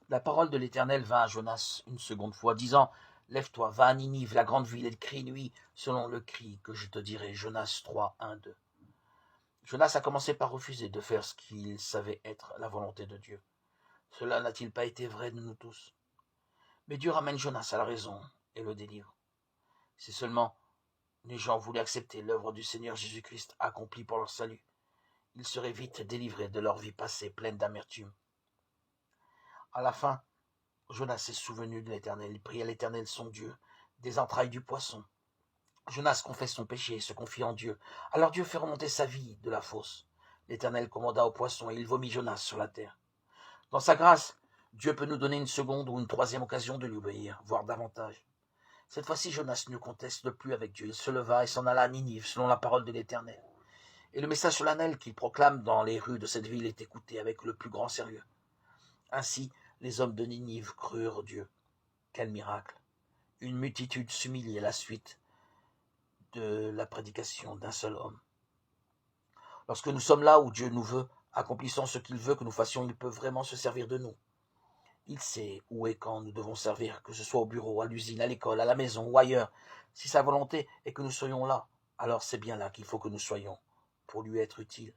La parole de l'Éternel vint à Jonas une seconde fois, disant, « Lève-toi, va à Ninive, la grande ville, et crie nuit, selon le cri que je te dirai. » Jonas 3, 1, 2. Jonas a commencé par refuser de faire ce qu'il savait être la volonté de Dieu. Cela n'a-t-il pas été vrai de nous tous? Mais Dieu ramène Jonas à la raison et le délivre. Si seulement les gens voulaient accepter l'œuvre du Seigneur Jésus-Christ accomplie pour leur salut, ils seraient vite délivrés de leur vie passée pleine d'amertume. À la fin, Jonas s'est souvenu de l'Éternel. Il prie à l'Éternel son Dieu des entrailles du poisson. Jonas confesse son péché et se confie en Dieu. Alors Dieu fait remonter sa vie de la fosse. L'Éternel commanda au poisson et il vomit Jonas sur la terre. Dans sa grâce, Dieu peut nous donner une seconde ou une troisième occasion de lui obéir, voire davantage. Cette fois-ci, Jonas ne conteste plus avec Dieu. Il se leva et s'en alla à Ninive, selon la parole de l'Éternel. Et le message solennel qu'il proclame dans les rues de cette ville est écouté avec le plus grand sérieux. Ainsi, les hommes de Ninive crurent Dieu. Quel miracle! Une multitude s'humilie à la suite de la prédication d'un seul homme. Lorsque nous sommes là où Dieu nous veut, accomplissant ce qu'il veut que nous fassions, il peut vraiment se servir de nous. Il sait où et quand nous devons servir, que ce soit au bureau, à l'usine, à l'école, à la maison ou ailleurs. Si sa volonté est que nous soyons là, alors c'est bien là qu'il faut que nous soyons, pour lui être utiles.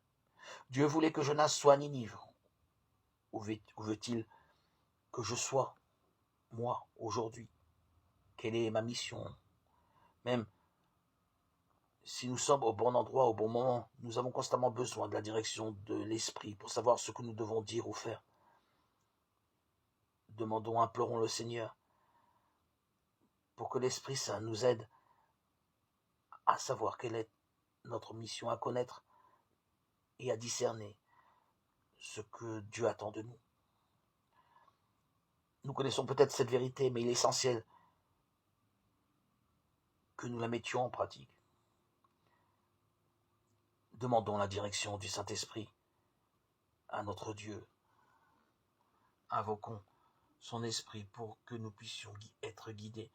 Dieu voulait que Jonas soit à Ninive. Où veut-il que je sois, moi, aujourd'hui? Quelle est ma mission? Même si nous sommes au bon endroit, au bon moment, nous avons constamment besoin de la direction de l'Esprit pour savoir ce que nous devons dire ou faire. Demandons, implorons le Seigneur pour que l'Esprit Saint nous aide à savoir quelle est notre mission, à connaître et à discerner ce que Dieu attend de nous. Nous connaissons peut-être cette vérité, mais il est essentiel que nous la mettions en pratique. Demandons la direction du Saint-Esprit à notre Dieu. Invoquons son esprit pour que nous puissions être guidés.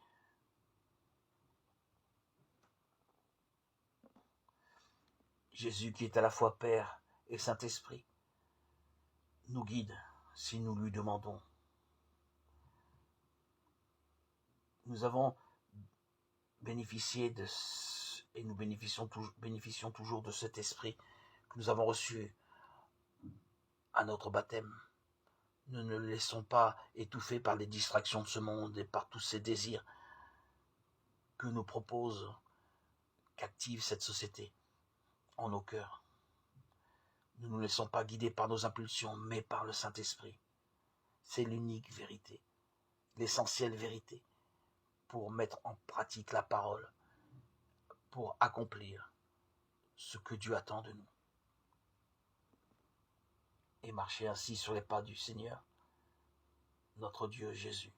Jésus, qui est à la fois Père et Saint-Esprit, nous guide si nous lui demandons. Nous avons bénéficié et nous bénéficions toujours de cet esprit que nous avons reçu à notre baptême. Ne le laissons pas étouffer par les distractions de ce monde et par tous ces désirs que nous propose, qu'active cette société en nos cœurs. Ne nous laissons pas guider par nos impulsions, mais par le Saint-Esprit. C'est l'unique vérité, l'essentielle vérité pour mettre en pratique la parole, pour accomplir ce que Dieu attend de nous et marcher ainsi sur les pas du Seigneur, notre Dieu Jésus.